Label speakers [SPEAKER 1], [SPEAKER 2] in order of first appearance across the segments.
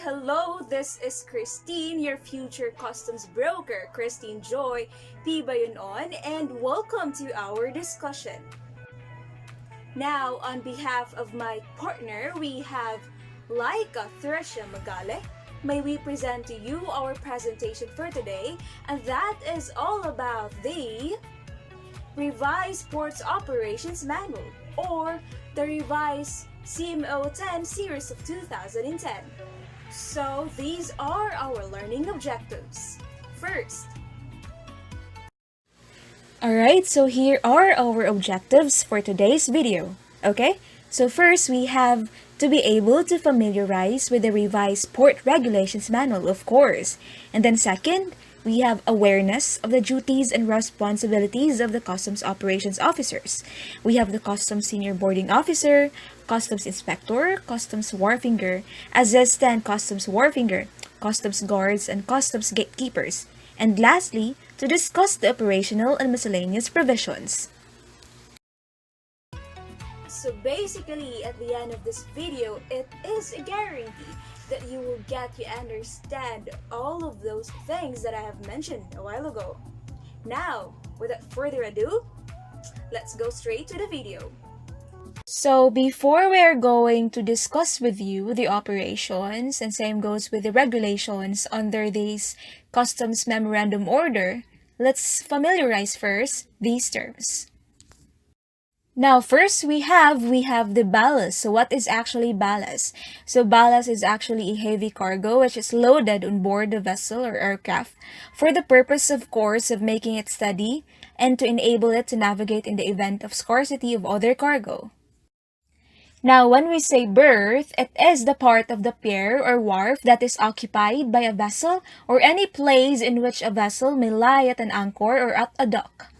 [SPEAKER 1] Hello, this is Kristine, your future customs broker, Kristine Joy Bayon-on, and welcome to our discussion. Now, on behalf of my partner, we have Lyca, Threcia, Magale. May we present to you our presentation for today, and that is all about the Revised Ports Operations Manual, or the Revised CMO 10 Series of 2010. So, these are our learning objectives. First,
[SPEAKER 2] Alright, so here are our objectives for today's video. Okay, so first we have to be able to familiarize with the Revised Port Regulations Manual, of course. And then second, we have awareness of the duties and responsibilities of the Customs Operations Officers. We have the Customs Senior Boarding Officer, Customs Inspector, Customs Wharfinger, Assistant Customs Wharfinger, Customs Guards, and Customs Gatekeepers. And lastly, to discuss the operational and miscellaneous provisions.
[SPEAKER 1] so basically at the end of this video, it is a guarantee that you will understand all of those things that I have mentioned a while ago. Now, without further ado, let's go straight to the video.
[SPEAKER 2] So before we are going to discuss with you the operations, and same goes with the regulations under this Customs Memorandum Order, let's familiarize first these terms. Now, first we have the ballast. So what is actually ballast? So ballast is actually a heavy cargo which is loaded on board the vessel or aircraft for the purpose, of course, of making it steady and to enable it to navigate in the event of scarcity of other cargo. Now, when we say berth, it is the part of the pier or wharf that is occupied by a vessel or any place in which a vessel may lie at an anchor or at a dock.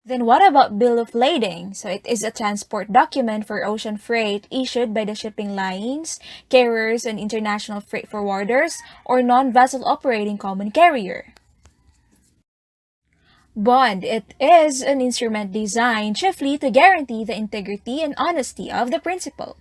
[SPEAKER 2] Then what about bill of lading? So it is a transport document for ocean freight issued by the shipping lines, carriers, and international freight forwarders or non-vessel operating common carrier. Bond, it is an instrument designed chiefly to guarantee the integrity and honesty of the principal.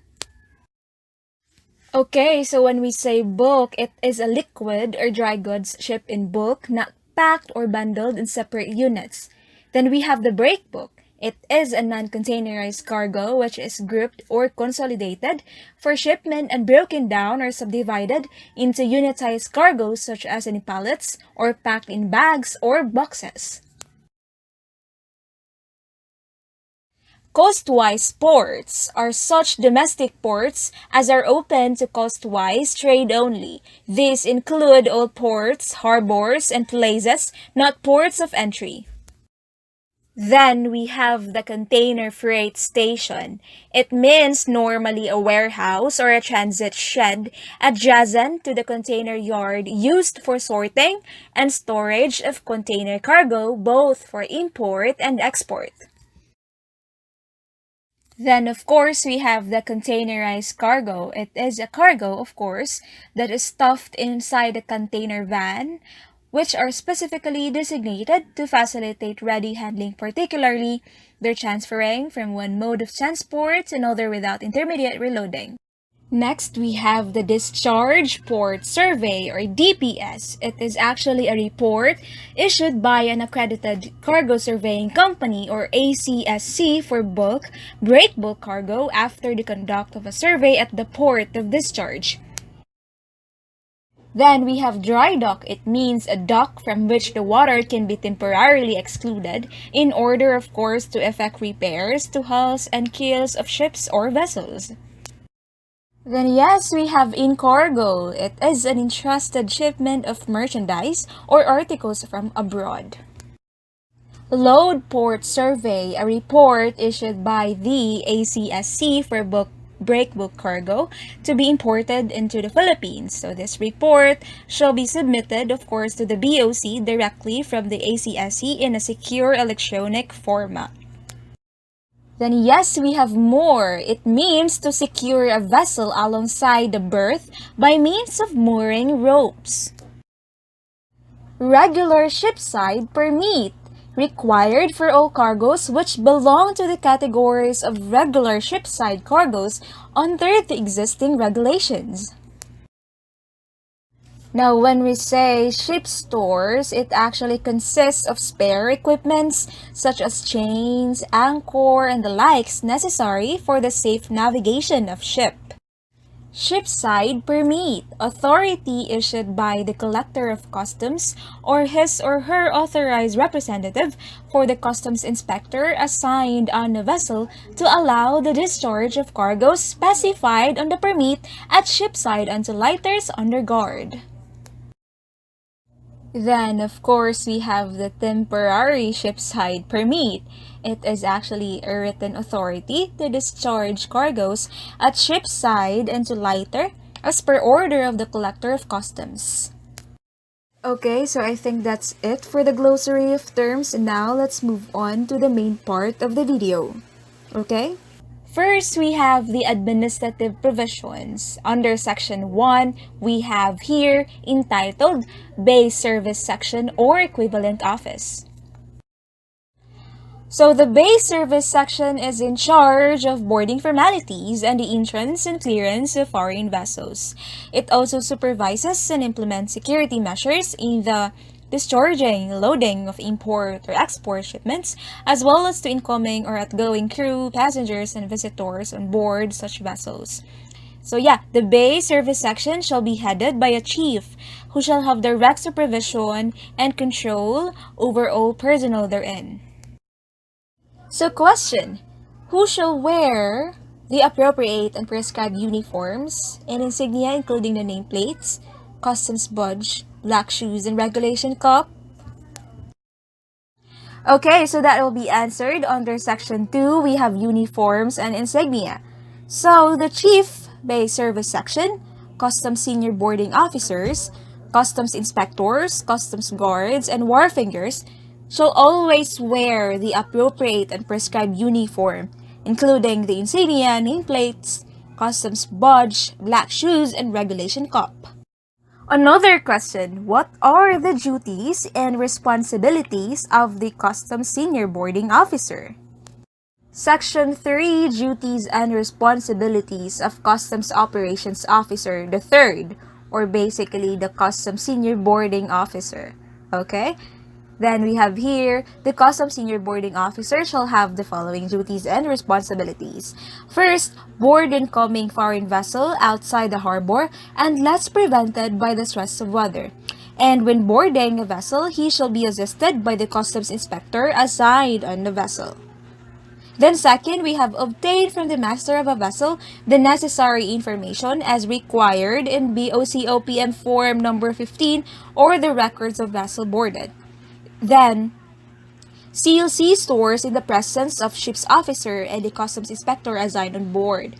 [SPEAKER 2] Okay, so when we say bulk, it is a liquid or dry goods shipped in bulk, not packed or bundled in separate units. Then we have the break bulk. It is a non-containerized cargo which is grouped or consolidated for shipment and broken down or subdivided into unitized cargoes such as in pallets or packed in bags or boxes. Coastwise ports are such domestic ports as are open to coastwise trade only. These include all ports, harbors, and places, not ports of entry. Then we have the container freight station. It means normally a warehouse or a transit shed adjacent to the container yard used for sorting and storage of container cargo both for import and export. Then, of course, we have the containerized cargo. It is a cargo, of course, that is stuffed inside a container van, which are specifically designated to facilitate ready handling, particularly their transferring from one mode of transport to another without intermediate reloading. Next, we have the Discharge Port Survey or DPS. It is actually a report issued by an accredited cargo surveying company or ACSC for bulk, break bulk cargo after the conduct of a survey at the port of discharge. Then we have dry dock. It means a dock from which the water can be temporarily excluded in order, of course, to effect repairs to hulls and keels of ships or vessels. Then yes, we have in cargo. It is an entrusted shipment of merchandise or articles from abroad. Load Port Survey, a report issued by the ACSC for break bulk cargo to be imported into the Philippines. So this report shall be submitted, of course, to the BOC directly from the ACSC in a secure electronic format. Then yes, we have more. It means to secure a vessel alongside the berth by means of mooring ropes. Regular shipside permit, required for all cargoes which belong to the categories of regular shipside cargoes under the existing regulations. Now, when we say ship stores, it actually consists of spare equipments such as chains, anchor, and the likes necessary for the safe navigation of ship. Shipside permit, authority issued by the collector of customs or his or her authorized representative for the customs inspector assigned on a vessel to allow the discharge of cargoes specified on the permit at shipside until lighters under guard. Then, of course, we have the temporary shipside permit. It is actually a written authority to discharge cargoes at shipside and to lighter as per order of the collector of customs. Okay, so I think that's it for the glossary of terms, and now let's move on to the main part of the video. Okay? First, we have the administrative provisions. Under Section 1, we have here entitled Base Service Section or Equivalent Office. So the Base Service Section is in charge of boarding formalities and the entrance and clearance of foreign vessels. It also supervises and implements security measures in the discharging, loading of import or export shipments, as well as to incoming or outgoing crew, passengers, and visitors on board such vessels. So yeah, the Bay Service Section shall be headed by a chief who shall have direct supervision and control over all personnel therein. So question, who shall wear the appropriate and prescribed uniforms and insignia including the nameplates, customs badge, black shoes, and regulation cup? Okay, so that will be answered under Section 2. We have uniforms and insignia. So the Chief Bay Service Section, Customs Senior Boarding Officers, Customs Inspectors, Customs Guards, and Wharfingers shall always wear the appropriate and prescribed uniform, including the insignia, nameplates, customs badge, black shoes, and regulation cup. Another question, what are the duties and responsibilities of the Customs Senior Boarding Officer? Section 3, Duties and Responsibilities of Customs Operations Officer, the third, or basically the Customs Senior Boarding Officer. Okay? Then we have here, the Customs Senior Boarding Officer shall have the following duties and responsibilities. First, board incoming foreign vessel outside the harbor unless prevented by the stress of weather. And when boarding a vessel, he shall be assisted by the Customs Inspector assigned on the vessel. Then second, we have obtained from the master of a vessel the necessary information as required in BOCOPM Form number 15 or the records of vessel boarded. Then, CLC stores in the presence of ship's officer and the customs inspector assigned on board.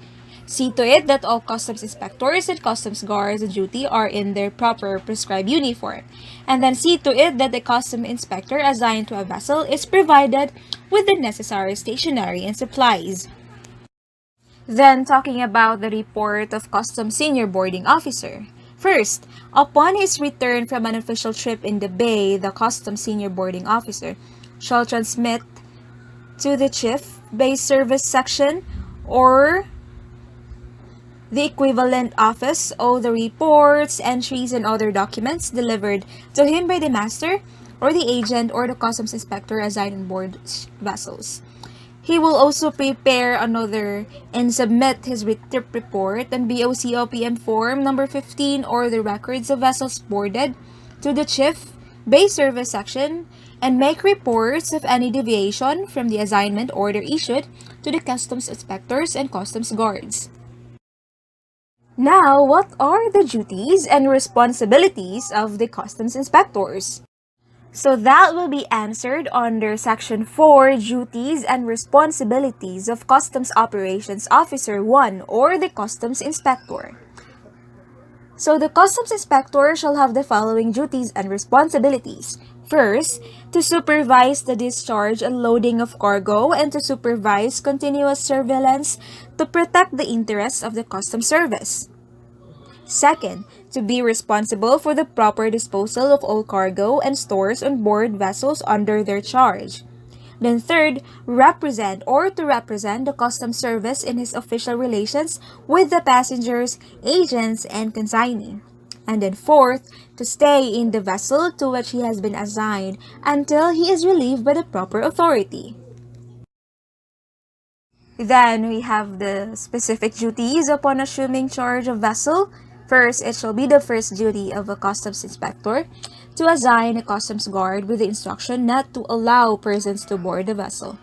[SPEAKER 2] See to it that all customs inspectors and customs guards on duty are in their proper prescribed uniform. And then see to it that the customs inspector assigned to a vessel is provided with the necessary stationery and supplies. Then, talking about the report of Customs Senior Boarding Officer. First, upon his return from an official trip in the bay, the Customs Senior Boarding Officer shall transmit to the Chief Bay Service Section or the equivalent office all the reports, entries, and other documents delivered to him by the master or the agent or the customs inspector assigned on board vessels. He will also prepare another and submit his trip report on BOCOPM Form number 15 or the records of vessels boarded to the Chief Bay Service Section and make reports of any deviation from the assignment order issued to the customs inspectors and customs guards. Now, what are the duties and responsibilities of the customs inspectors? So that will be answered under Section 4, Duties and Responsibilities of Customs Operations Officer 1 or the Customs Inspector. So the Customs Inspector shall have the following duties and responsibilities. First, to supervise the discharge and loading of cargo and to supervise continuous surveillance to protect the interests of the customs service. Second, to be responsible for the proper disposal of all cargo and stores on board vessels under their charge. Then third, represent the customs service in his official relations with the passengers, agents, and consignee. And then fourth, to stay in the vessel to which he has been assigned until he is relieved by the proper authority. Then we have the specific duties upon assuming charge of vessel. First, it shall be the first duty of a customs inspector to assign a customs guard with the instruction not to allow persons to board the vessel.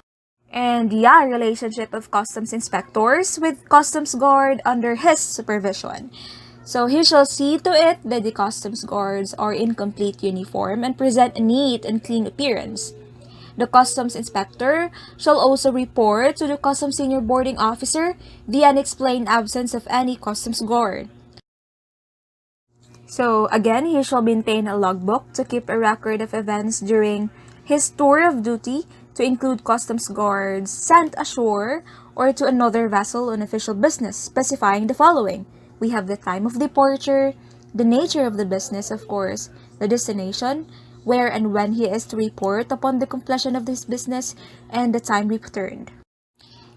[SPEAKER 2] And relationship of customs inspectors with customs guard under his supervision. So he shall see to it that the customs guards are in complete uniform and present a neat and clean appearance. The customs inspector shall also report to the customs senior boarding officer the unexplained absence of any customs guard. So again, he shall maintain a logbook to keep a record of events during his tour of duty, to include customs guards sent ashore or to another vessel on official business, specifying the following. We have the time of departure, the nature of the business, of course, the destination, where and when he is to report upon the completion of this business, and the time returned.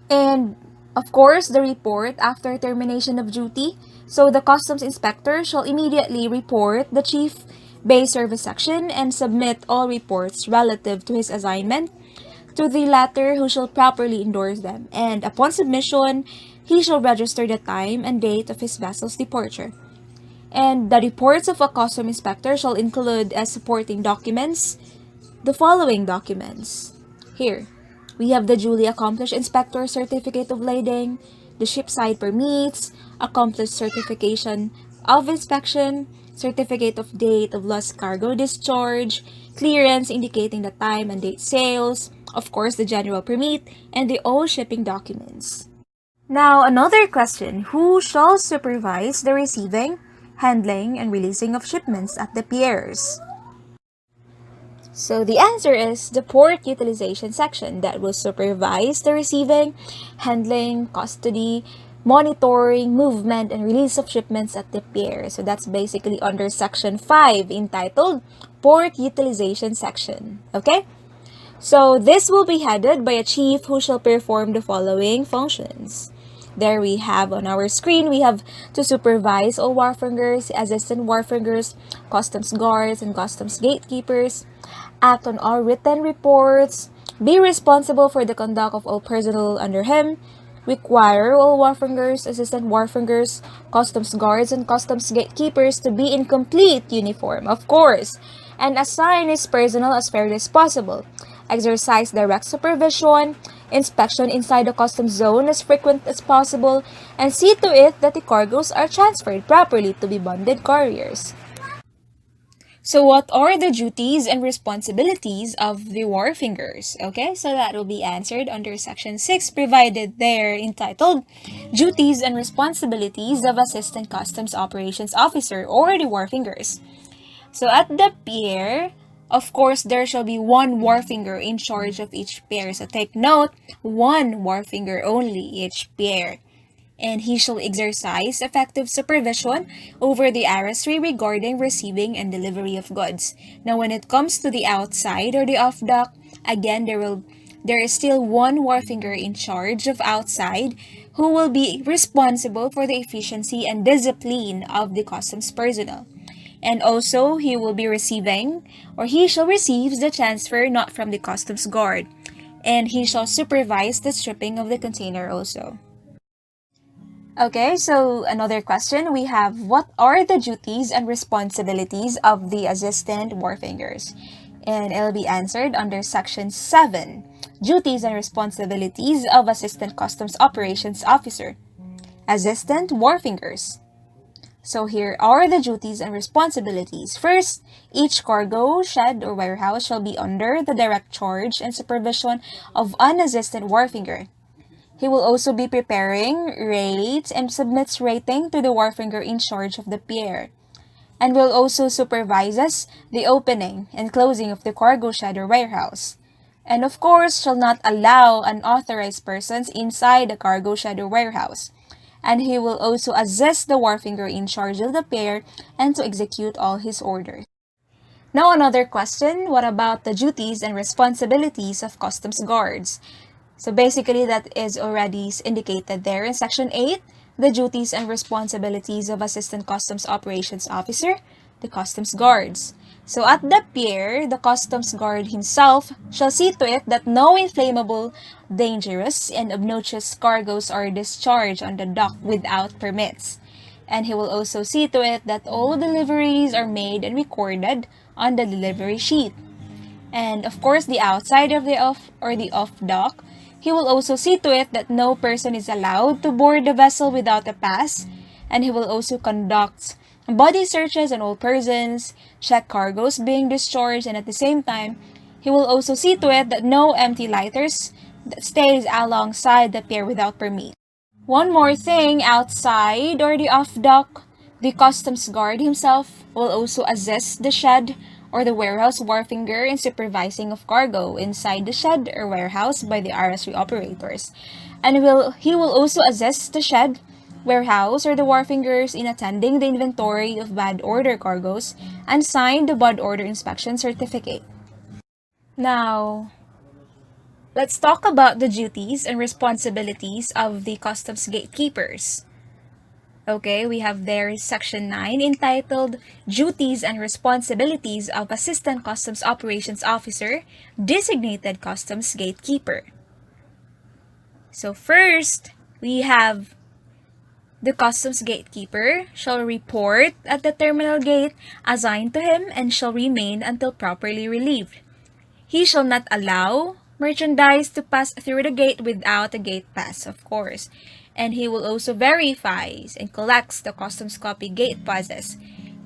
[SPEAKER 2] And, of course, the report after termination of duty. So the customs inspector shall immediately report the Chief Bay Service Section and submit all reports relative to his assignment to the latter, who shall properly endorse them. And upon submission, he shall register the time and date of his vessel's departure. And the reports of a customs inspector shall include as supporting documents the following documents. Here, we have the duly accomplished inspector certificate of lading, the shipside permits, accomplished certification of inspection, certificate of date of lost cargo discharge, clearance indicating the time and date sales, of course the general permit, and the all shipping documents. Now, another question: who shall supervise the receiving, handling, and releasing of shipments at the piers? So the answer is the port utilization section that will supervise the receiving, handling, custody, monitoring, movement, and release of shipments at the pier. So that's basically under section 5 entitled Port Utilization Section. Okay? So this will be headed by a chief who shall perform the following functions. There we have on our screen, we have to supervise all wharfingers, assistant wharfingers, customs guards, and customs gatekeepers, act on all written reports, be responsible for the conduct of all personnel under him, require all wharfingers, assistant wharfingers, customs guards, and customs gatekeepers to be in complete uniform, of course, and assign his personnel as fairly as possible, exercise direct supervision, inspection inside the customs zone as frequent as possible, and see to it that the cargoes are transferred properly to be bonded carriers. So what are the duties and responsibilities of the wharfingers? Okay, so that will be answered under section 6 provided there entitled Duties and Responsibilities of Assistant Customs Operations Officer or the wharfingers. So at the pier, of course, there shall be one wharfinger in charge of each pier. So take note, one wharfinger only each pier. And he shall exercise effective supervision over the arrestry regarding receiving and delivery of goods. Now, when it comes to the outside or the off-dock, again, there is still one wharfinger in charge of outside who will be responsible for the efficiency and discipline of the customs personnel. And also, he will be receiving, or he shall receive the transfer not from the customs guard. And he shall supervise the stripping of the container also. Okay, so another question we have, what are the duties and responsibilities of the assistant wharfingers? And it'll be answered under section 7, Duties and Responsibilities of Assistant Customs Operations Officer. Assistant wharfingers. So here are the duties and responsibilities. First, each cargo, shed, or warehouse shall be under the direct charge and supervision of an assistant wharfinger. He will also be preparing rates and submits rating to the wharfinger in charge of the pier, and will also supervises the opening and closing of the cargo shed or warehouse, and of course shall not allow unauthorized persons inside the cargo shed or warehouse, and he will also assist the wharfinger in charge of the pier and to execute all his orders. Now another question, what about the duties and responsibilities of customs guards? So basically that is already indicated there in section 8, the duties and responsibilities of Assistant Customs Operations Officer, the Customs Guards. So at the pier, the Customs Guard himself shall see to it that no inflammable, dangerous, and obnoxious cargoes are discharged on the dock without permits. And he will also see to it that all deliveries are made and recorded on the delivery sheet. And of course, the outside of the off dock, he will also see to it that no person is allowed to board the vessel without a pass, and he will also conduct body searches on all persons, check cargoes being discharged, and at the same time, he will also see to it that no empty lighters that stays alongside the pier without permit. One more thing, outside or the off dock, the customs guard himself will also assist the shed or the warehouse wharfinger in supervising of cargo inside the shed or warehouse by the RSV operators. And he will also assist the shed, warehouse, or the wharfingers in attending the inventory of bad order cargoes and sign the bad order inspection certificate. Now, let's talk about the duties and responsibilities of the customs gatekeepers. Okay, we have there section 9 entitled Duties and Responsibilities of Assistant Customs Operations Officer, Designated Customs Gatekeeper. So first, we have the customs gatekeeper shall report at the terminal gate assigned to him and shall remain until properly relieved. He shall not allow merchandise to pass through the gate without a gate pass, of course. And he will also verifies and collects the customs copy gate passes.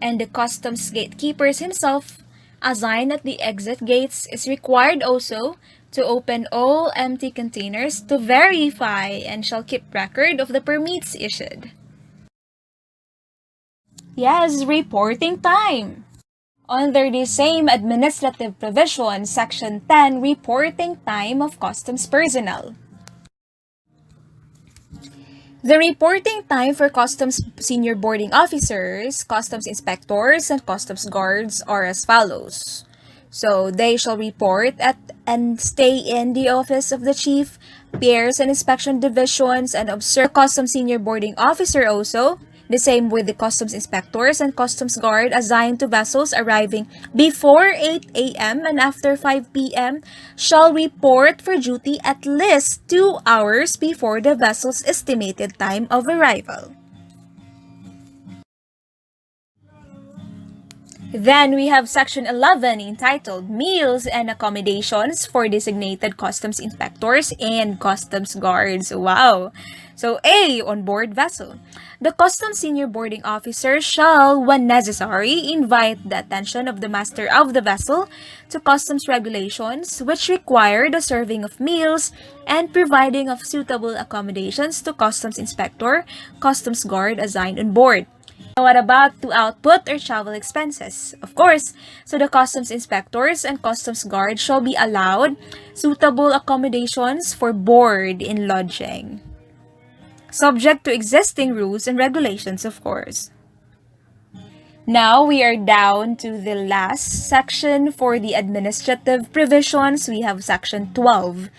[SPEAKER 2] And the customs gatekeepers himself, assigned at the exit gates, is required also to open all empty containers to verify and shall keep record of the permits issued. Yes, reporting time. Under the same administrative provision, Section 10, Reporting Time of Customs Personnel. The reporting time for customs senior boarding officers, customs inspectors, and customs guards are as follows. So they shall report at and stay in the office of the chief, Piers, and inspection divisions and observe the customs senior boarding officer also. The same with the customs inspectors and customs guard assigned to vessels arriving before 8 a.m. and after 5 p.m. shall report for duty at least 2 hours before the vessel's estimated time of arrival. Then we have section 11 entitled Meals and Accommodations for Designated Customs Inspectors and Customs Guards. Wow! So A, on board vessel. The customs senior boarding officer shall, when necessary, invite the attention of the master of the vessel to customs regulations which require the serving of meals and providing of suitable accommodations to customs inspector, customs guard assigned on board. What about to output or travel expenses? Of course, so the customs inspectors and customs guards shall be allowed suitable accommodations for board in lodging, subject to existing rules and regulations, of course. Now we are down to the last section for the administrative provisions. We have section 12,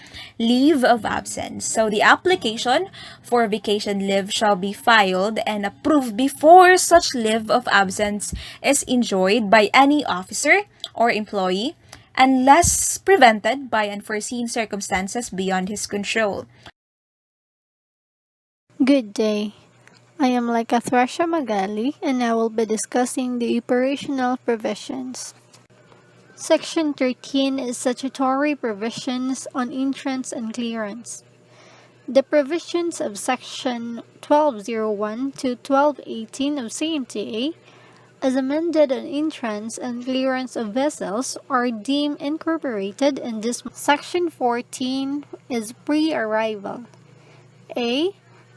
[SPEAKER 2] leave of absence. So the application for vacation leave shall be filed and approved before such leave of absence is enjoyed by any officer or employee, unless prevented by unforeseen circumstances beyond his control.
[SPEAKER 3] Good day. I am Lyca Threcia Magale, and I will be discussing the operational provisions. Section 13 is statutory provisions on entrance and clearance. The provisions of Section 1201 to 1218 of CMTA, as amended on entrance and clearance of vessels, are deemed incorporated in this. Section 14 is pre-arrival. A.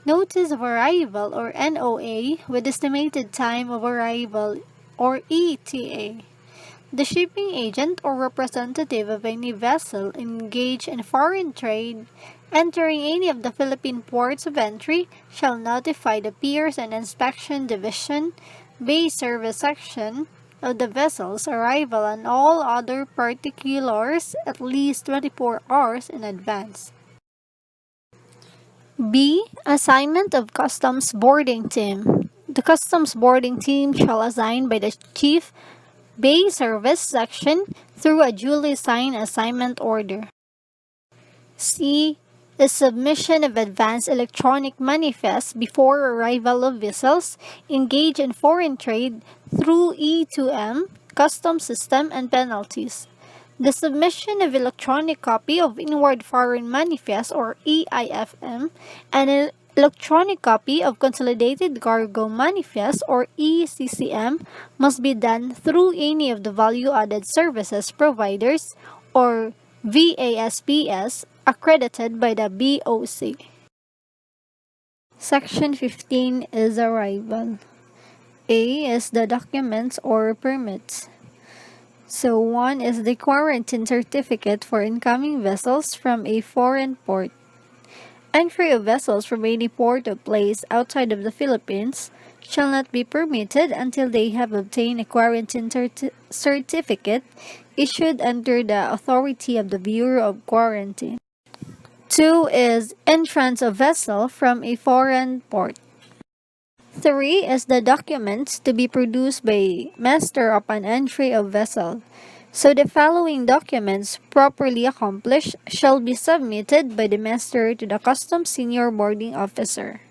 [SPEAKER 3] Notice of Arrival or NOA with estimated time of arrival or ETA. The shipping agent or representative of any vessel engaged in foreign trade entering any of the Philippine ports of entry shall notify the Piers and Inspection Division, Bay Service Section of the vessel's arrival and all other particulars at least 24 hours in advance. B. Assignment of Customs Boarding Team. The Customs Boarding Team shall assign by the Chief Bay Service Section through a duly signed assignment order. C. The submission of advanced electronic manifests before arrival of vessels engaged in foreign trade through E2M, customs system, and penalties. The submission of electronic copy of Inward Foreign Manifest or EIFM and an electronic copy of Consolidated Cargo Manifest or ECCM must be done through any of the value-added services providers or VASPS accredited by the BOC. Section 15 is arrival. A is the documents or permits. So 1 is the quarantine certificate for incoming vessels from a foreign port. Entry of vessels from any port or place outside of the Philippines shall not be permitted until they have obtained a quarantine certificate issued under the authority of the Bureau of Quarantine. 2 is entrance of vessel from a foreign port. 3 is the documents to be produced by master upon entry of vessel. So the following documents, properly accomplished, shall be submitted by the master to the Customs Senior Boarding Officer.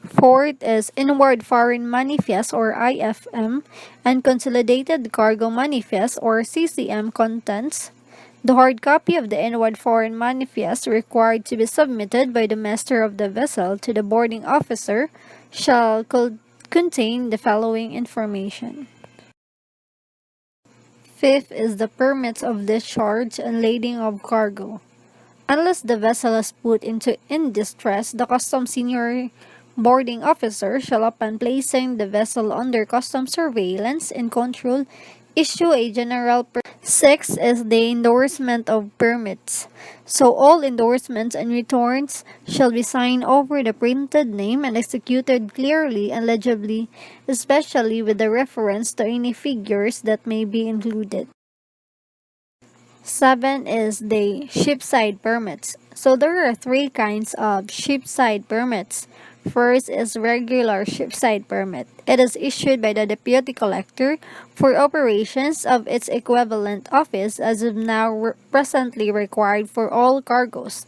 [SPEAKER 3] 4th is Inward Foreign Manifest or IFM and Consolidated Cargo Manifest or CCM contents. The hard copy of the Inward Foreign Manifest required to be submitted by the master of the vessel to the boarding officer shall contain the following information. 5th is the permits of discharge and lading of cargo. Unless the vessel is put in distress, the Customs Senior Boarding Officer shall, upon placing the vessel under customs surveillance and control, issue a general permit. 6 is the endorsement of permits. So all endorsements and returns shall be signed over the printed name and executed clearly and legibly, especially with the reference to any figures that may be included. 7 is the shipside permits. So there are 3 kinds of shipside permits. First is regular shipside permit. It is issued by the Deputy Collector for operations of its equivalent office as of now presently required for all cargoes.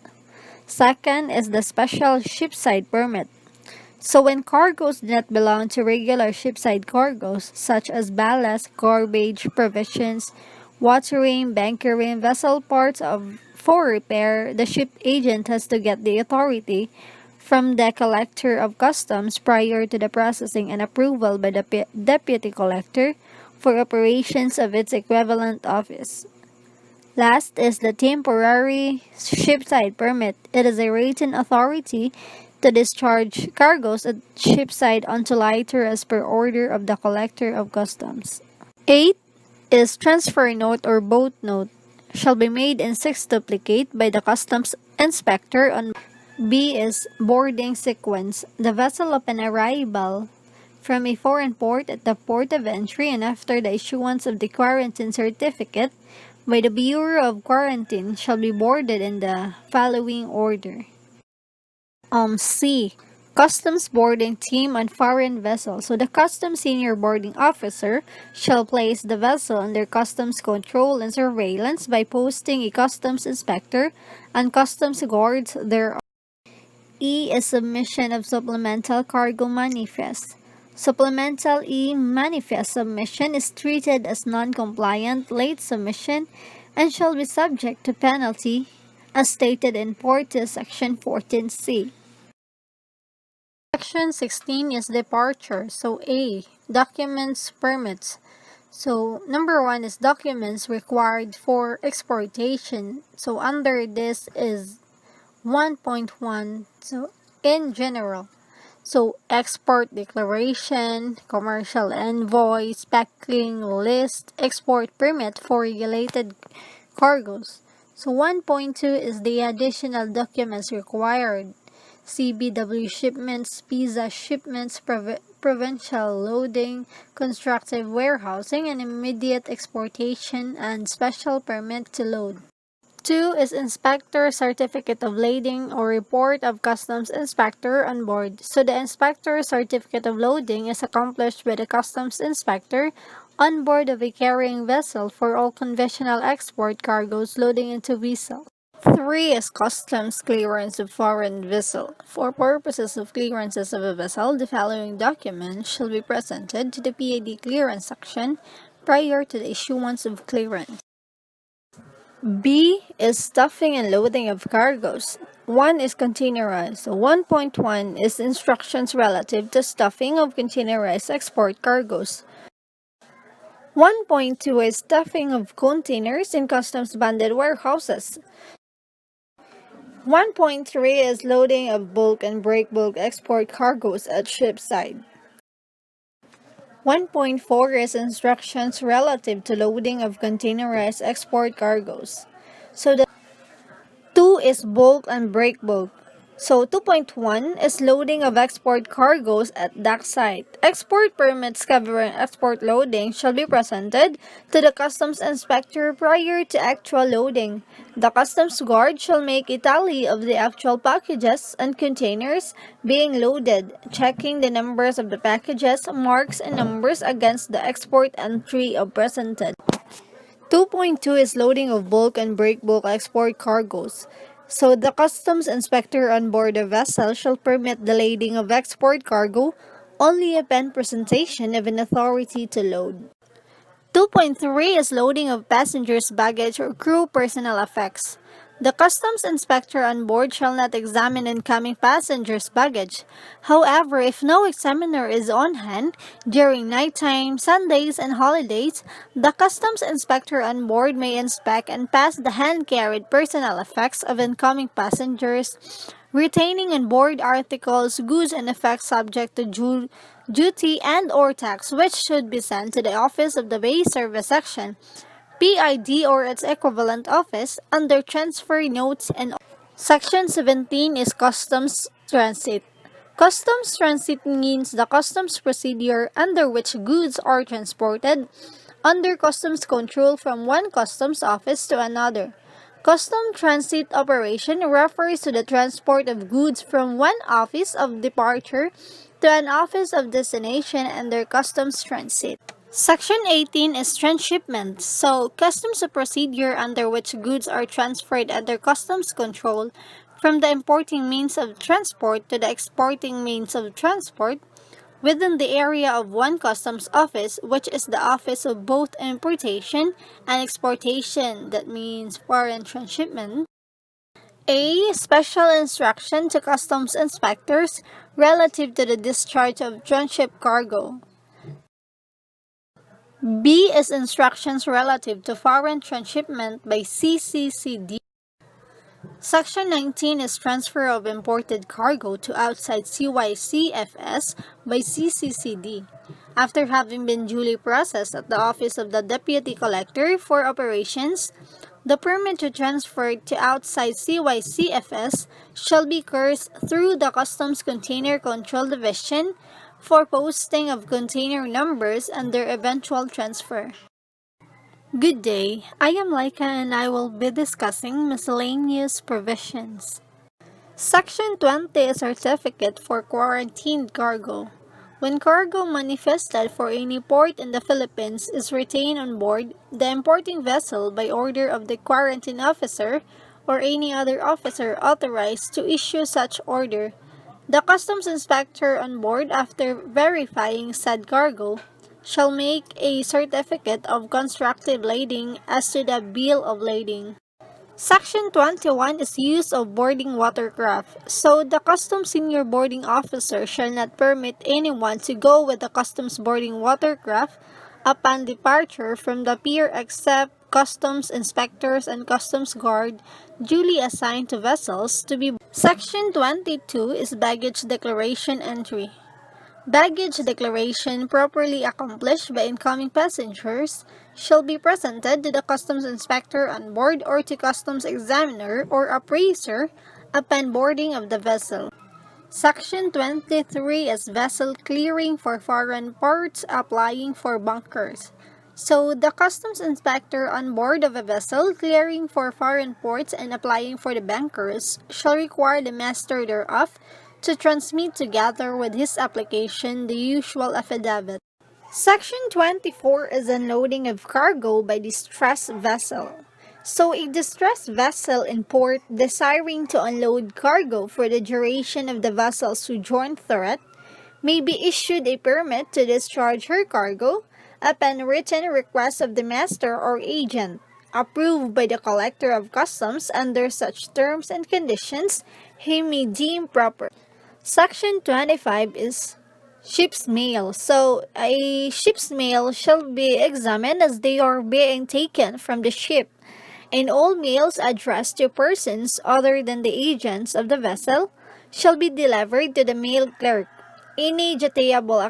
[SPEAKER 3] Second is the special shipside permit. So when cargoes do not belong to regular shipside cargoes such as ballast, garbage, provisions, watering, bunkering, vessel parts for repair, the ship agent has to get the authority from the Collector of Customs prior to the processing and approval by the Deputy Collector for operations of its equivalent office. Last is the temporary shipside permit. It is a written authority to discharge cargoes at shipside onto lighter as per order of the Collector of Customs. 8 is transfer note or boat note shall be made in 6 duplicate by the Customs Inspector on. B is boarding sequence. The vessel upon arrival from a foreign port at the port of entry and after the issuance of the quarantine certificate by the Bureau of Quarantine shall be boarded in the following order. C. Customs Boarding Team on Foreign Vessel. So the Customs Senior Boarding Officer shall place the vessel under customs control and surveillance by posting a customs inspector and customs guards thereon. E is submission of supplemental cargo manifest. Supplemental E manifest submission is treated as non-compliant late submission and shall be subject to penalty as stated in Portis Section 14C. Section 16 is departure. So A, documents, permits. So number 1 is documents required for exportation. So under this is 1.1, so in general. So export declaration, commercial invoice, packing list, export permit for regulated cargoes. So 1.2 is the additional documents required. CBW shipments, PISA shipments, provincial loading, constructive warehousing, and immediate exportation and special permit to load. 2 is Inspector Certificate of Loading or Report of Customs Inspector on board. So the Inspector Certificate of Loading is accomplished by the Customs Inspector on board of a carrying vessel for all conventional export cargoes loading into vessel. 3 is Customs Clearance of Foreign Vessel. For purposes of clearances of a vessel, the following documents shall be presented to the PAD clearance section prior to the issuance of clearance. B is Stuffing and Loading of Cargoes. 1 is Containerized. 1.1 is Instructions relative to stuffing of containerized export cargoes. 1.2 is Stuffing of containers in customs banded warehouses. 1.3 is Loading of bulk and break bulk export cargoes at shipside. 1.4 is Instructions relative to loading of containerized export cargoes. So the 2 is Bulk and break bulk. So 2.1 is Loading of export cargoes at dockside. Export permits covering export loading shall be presented to the customs inspector prior to actual loading. The customs guard shall make a tally of the actual packages and containers being loaded, checking the numbers of the packages, marks, and numbers against the export entry of presented. 2.2 is Loading of bulk and break bulk export cargoes. So the customs inspector on board a vessel shall permit the loading of export cargo only upon presentation of an authority to load. 2.3 is Loading of passengers' baggage or crew personal effects. The customs inspector on board shall not examine incoming passengers' baggage. However, if no examiner is on hand during nighttime, Sundays, and holidays, the customs inspector on board may inspect and pass the hand-carried personal effects of incoming passengers, retaining on board articles, goods, and effects subject to duty and/or tax, which should be sent to the office of the Bay Service Section, PID or its equivalent office, under transfer notes and. Section 17 is Customs Transit. Customs transit means the customs procedure under which goods are transported under customs control from one customs office to another. Custom transit operation refers to the transport of goods from one office of departure to an office of destination under customs transit. Section 18 is transshipment. So, customs a procedure under which goods are transferred under customs control from the importing means of transport to the exporting means of transport within the area of one customs office, which is the office of both importation and exportation. That means foreign transshipment. A. Special instruction to customs inspectors relative to the discharge of tranship cargo. B is instructions relative to foreign transshipment by CCCD. Section 19 is transfer of imported cargo to outside CYCFS by CCCD. After having been duly processed at the office of the Deputy Collector for operations, the permit to transfer to outside CYCFS shall be coursed through the Customs Container Control Division for posting of container numbers and their eventual transfer. Good day, I am Lyca and I will be discussing miscellaneous provisions. Section 20 is Certificate for Quarantined Cargo. When cargo manifested for any port in the Philippines is retained on board the importing vessel by order of the quarantine officer or any other officer authorized to issue such order, the customs inspector on board, after verifying said cargo, shall make a certificate of constructive lading as to the bill of lading. Section 21 is use of boarding watercraft. So the customs senior boarding officer shall not permit anyone to go with the customs boarding watercraft upon departure from the pier except customs inspectors and customs guard duly assigned to vessels to be. Section 22 is baggage declaration entry. Baggage declaration properly accomplished by incoming passengers shall be presented to the customs inspector on board or to customs examiner or appraiser upon boarding of the vessel. Section 23 is vessel clearing for foreign ports applying for bunkers. So, the customs inspector on board of a vessel clearing for foreign ports and applying for the bankers shall require the master thereof to transmit together with his application the usual affidavit. Section 24 is unloading of cargo by distressed vessel. So, a distressed vessel in port desiring to unload cargo for the duration of the vessel's sojourn thereat may be issued a permit to discharge her cargo upon written request of the master or agent, approved by the collector of customs under such terms and conditions he may deem proper. Section 25 is ship's mail. So, a ship's mail shall be examined as they are being taken from the ship, and all mails addressed to persons other than the agents of the vessel shall be delivered to the mail clerk. Any dutiable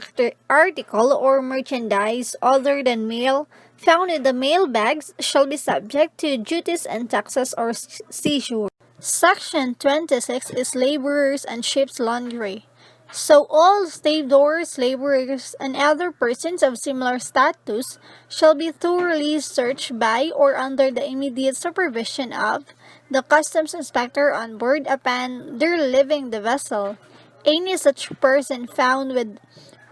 [SPEAKER 3] article or merchandise other than mail found in the mail bags shall be subject to duties and taxes or seizure. Section 26 is laborers and ship's laundry. So all stevedores, laborers, and other persons of similar status shall be thoroughly searched by or under the immediate supervision of the customs inspector on board upon their leaving the vessel. Any such person found with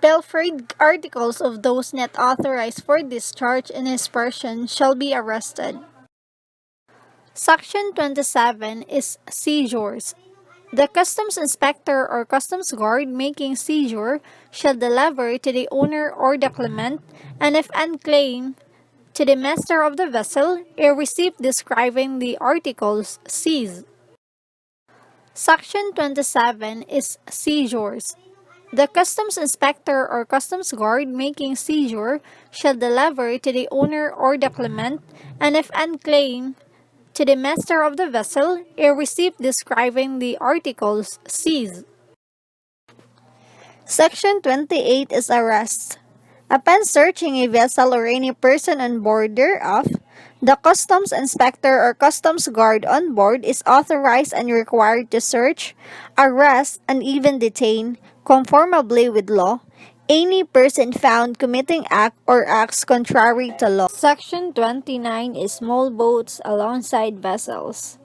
[SPEAKER 3] pilfered articles of those not authorized for discharge in his person shall be arrested. Section 27 is seizures. The customs inspector or customs guard making seizure shall deliver to the owner or the claimant, and if unclaimed, to the master of the vessel, a receipt describing the articles seized. Section 27 is seizures. The customs inspector or customs guard making seizure shall deliver to the owner or the claimant, and if unclaimed, to the master of the vessel, a receipt describing the articles seized. Section 28 is arrest. Upon searching a vessel or any person on board thereof, the customs inspector or customs guard on board is authorized and required to search, arrest, and even detain, conformably with law, any person found committing act or acts contrary to law. Section 29 is small boats alongside vessels.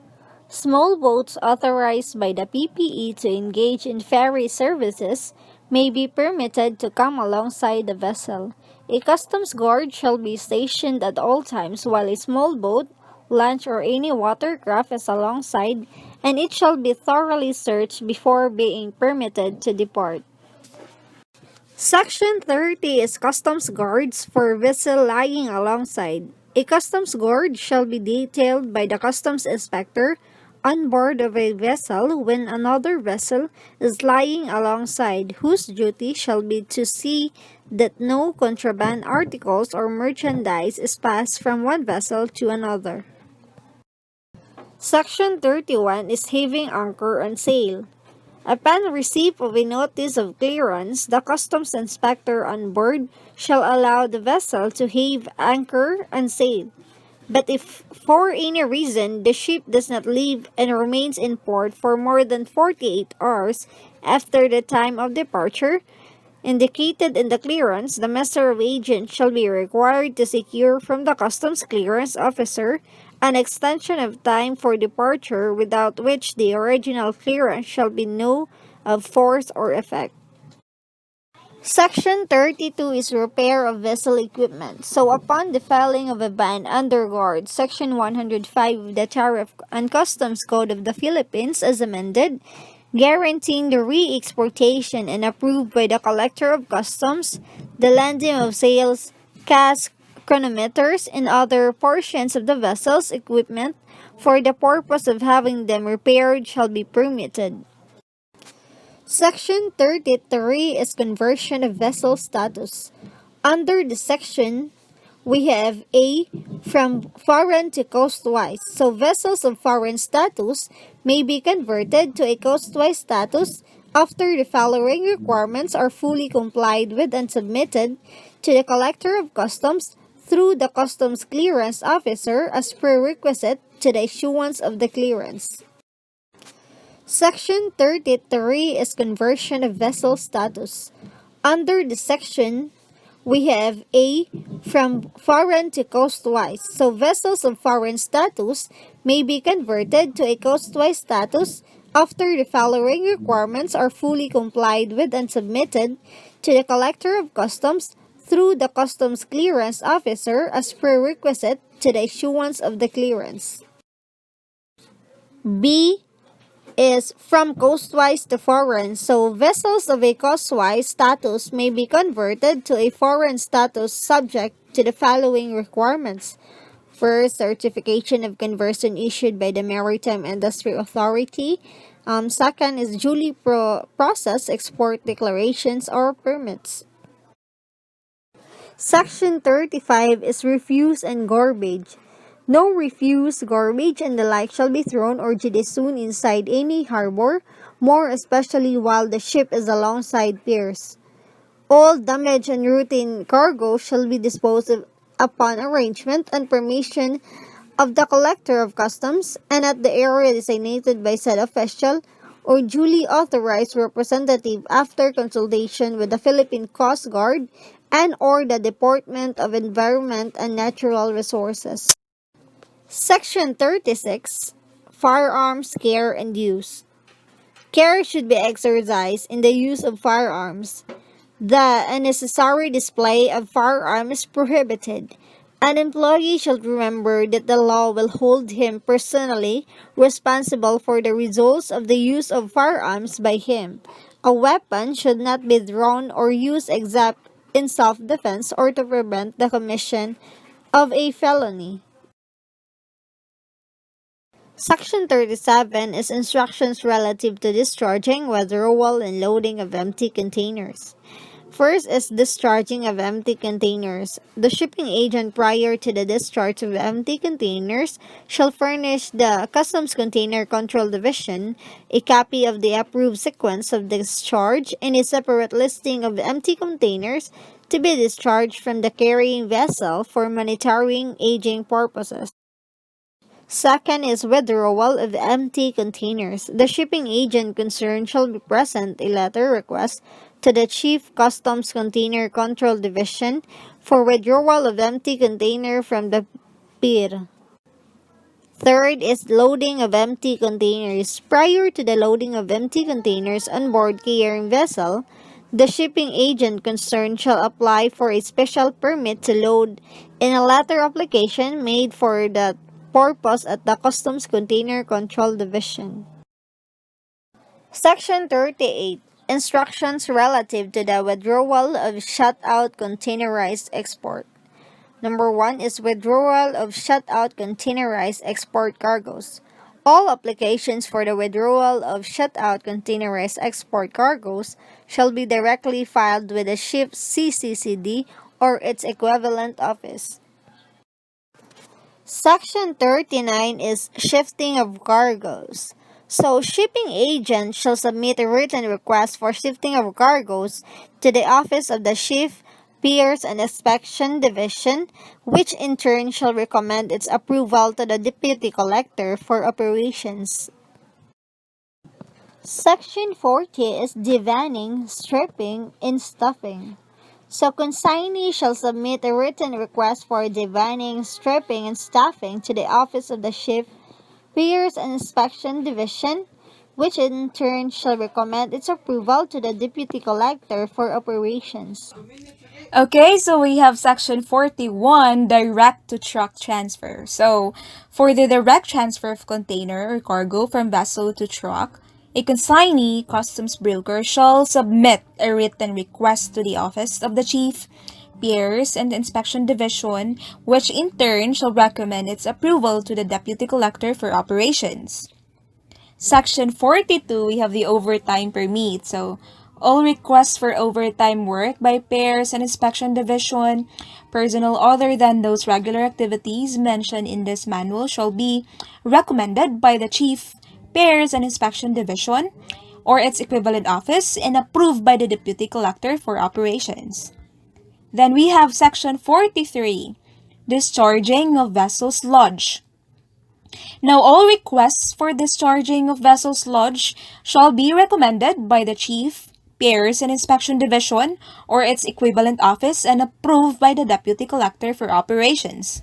[SPEAKER 3] Small boats authorized by the PPE to engage in ferry services may be permitted to come alongside the vessel. A customs guard shall be stationed at all times while a small boat, launch, or any watercraft is alongside, and it shall be thoroughly searched before being permitted to depart. Section 30 is customs guards for vessel lying alongside. A customs guard shall be detailed by the customs inspector on board of a vessel when another vessel is lying alongside, whose duty shall be to see that no contraband articles or merchandise is passed from one vessel to another. Section 31 is having anchor on sail. Upon receipt of a notice of clearance, the customs inspector on board shall allow the vessel to have anchor and sail. But if for any reason the ship does not leave and remains in port for more than 48 hours after the time of departure indicated in the clearance, the master of agent shall be required to secure from the customs clearance officer an extension of time for departure without which the original clearance shall be no of force or effect. Section 32 is repair of vessel equipment. So upon the filing of a ban under guard, Section 105 of the Tariff and Customs Code of the Philippines as amended, guaranteeing the re-exportation and approved by the Collector of Customs, the landing of sails, casks, chronometers, and other portions of the vessel's equipment for the purpose of having them repaired shall be permitted. Section 33 is conversion of vessel status. Under the section, we have A, from foreign to coastwise. So vessels of foreign status may be converted to a coastwise status after the following requirements are fully complied with and submitted to the Collector of Customs through the Customs Clearance Officer as prerequisite to the issuance of the clearance. Section 33 is conversion of vessel status. Under the section, we have A, from foreign to coastwise. So vessels of foreign status may be converted to a coastwise status after the following requirements are fully complied with and submitted to the Collector of Customs through the Customs Clearance Officer as prerequisite to the issuance of the clearance. B is from coastwise to foreign, so vessels of a coastwise status may be converted to a foreign status subject to the following requirements. First, certification of conversion issued by the Maritime Industry Authority. Second is duly processed export declarations or permits. Section 35 is refuse and garbage. No refuse, garbage, and the like shall be thrown or jettisoned inside any harbor, more especially while the ship is alongside piers. All damaged and routine cargo shall be disposed of upon arrangement and permission of the Collector of Customs and at the area designated by said official or duly authorized representative after consultation with the Philippine Coast Guard and or the Department of Environment and Natural Resources. Section 36. Firearms Care and Use. Care should be exercised in the use of firearms. The unnecessary display of firearms is prohibited. An employee should remember that the law will hold him personally responsible for the results of the use of firearms by him. A weapon should not be drawn or used except in self-defense or to prevent the commission of a felony. Section 37 is instructions relative to discharging, withdrawal, and loading of empty containers. First is discharging of empty containers. The shipping agent prior to the discharge of empty containers shall furnish the Customs Container Control Division a copy of the approved sequence of discharge and a separate listing of empty containers to be discharged from the carrying vessel for monitoring aging purposes. Second is withdrawal of empty containers. The shipping agent concerned shall be present a letter request to the Chief Customs Container Control Division for withdrawal of empty container from the pier. Third is loading of empty containers. Prior to the loading of empty containers on board carrying vessel, the shipping agent concerned shall apply for a special permit to load in a letter application made for that purpose at the Customs Container Control Division. Section 38. Instructions relative to the withdrawal of shut-out containerized export. Number 1 is withdrawal of shut-out containerized export cargoes. All applications for the withdrawal of shut-out containerized export cargoes shall be directly filed with the ship's CCCD or its equivalent office. Section 39 is shifting of cargoes. So, shipping agent shall submit a written request for shifting of cargoes to the Office of the Chief, Piers, and Inspection Division, which in turn shall recommend its approval to the Deputy Collector for operations. Section 40 is devanning, stripping, and stuffing. So, consignee shall submit a written request for devanning, stripping, and stuffing to the Office of the Chief, Piers, and Inspection Division, which in turn shall recommend its approval to the Deputy Collector for operations.
[SPEAKER 2] Okay, so we have section 41, direct to truck transfer. So, for the direct transfer of container or cargo from vessel to truck, a consignee customs broker shall submit a written request to the Office of the Chief, Piers, and Inspection Division, which in turn shall recommend its approval to the Deputy Collector for operations. Section 42, we have the overtime permit. So, all requests for overtime work by Piers and Inspection Division, personnel other than those regular activities mentioned in this manual shall be recommended by the Chief, Piers, and Inspection Division, or its equivalent office, and approved by the Deputy Collector for operations. Then we have section 43, discharging of vessel sludge. Now, all requests for discharging of vessel sludge shall be recommended by the Chief, Piers and Inspection Division or its equivalent office and approved by the Deputy Collector for operations.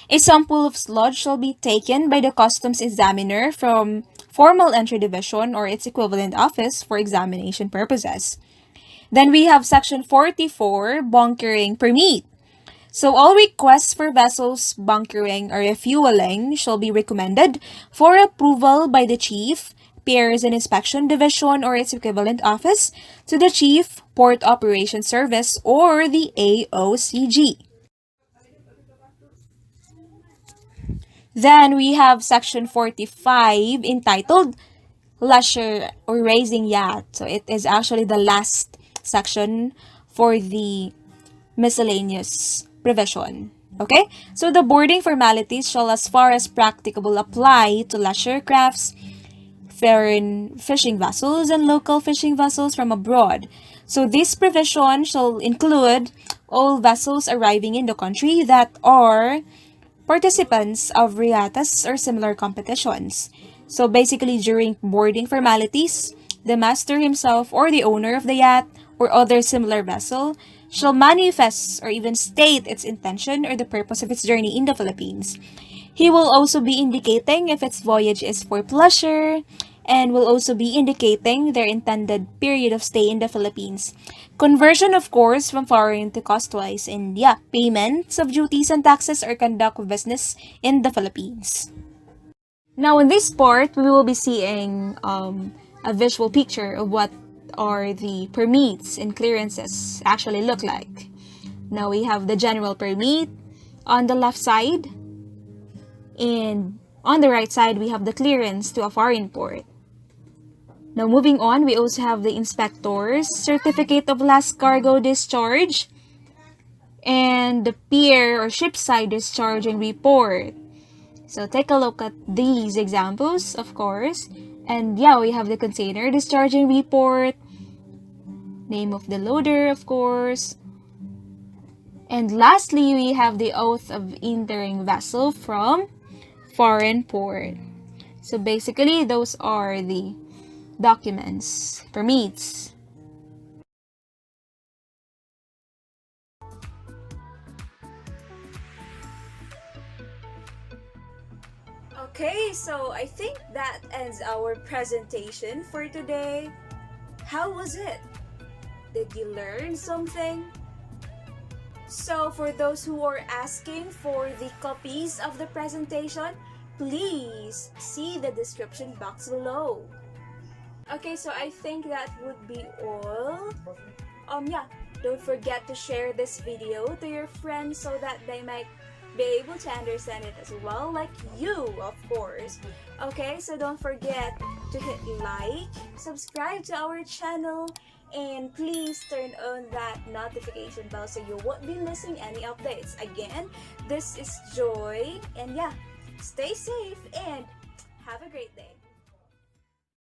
[SPEAKER 2] A sample of sludge shall be taken by the customs examiner from Formal Entry Division or its equivalent office for examination purposes. Then we have Section 44, Bunkering Permit. So all requests for vessels bunkering or refueling shall be recommended for approval by the Chief, Piers and Inspection Division or its equivalent office to the Chief Port Operations Service or the AOCG. Then we have Section 45 entitled Leisure or Raising Yacht. So it is actually the last section for the miscellaneous provision. Okay? So the boarding formalities shall as far as practicable apply to leisure crafts, foreign fishing vessels, and local fishing vessels from abroad. So this provision shall include all vessels arriving in the country that are participants of regattas or similar competitions. So basically, during boarding formalities, the master himself or the owner of the yacht or other similar vessel shall manifest or even state its intention or the purpose of its journey in the Philippines. He will also be indicating if its voyage is for pleasure and will also be indicating their intended period of stay in the Philippines. Conversion, of course, from foreign to cost-wise, and payments of duties and taxes or conduct of business in the Philippines. Now, in this part, we will be seeing a visual picture of what are the permits and clearances actually look like. Now, we have the general permit on the left side, and on the right side, we have the clearance to a foreign port. Now, moving on, we also have the inspector's certificate of last cargo discharge and the pier or shipside discharging report. So, take a look at these examples, of course. And we have the container discharging report, name of the loader, of course. And lastly, we have the oath of entering vessel from foreign port. So, basically, those are the documents, permits.
[SPEAKER 1] Okay, so I think that ends our presentation for today. How was it? Did you learn something? So for those who are asking for the copies of the presentation, please see the description box below. Okay, so I think that would be all. Don't forget to share this video to your friends so that they might be able to understand it as well, like you, of course. Okay, so don't forget to hit like, subscribe to our channel, and please turn on that notification bell so you won't be missing any updates. Again, this is Joy, and stay safe and have a great day.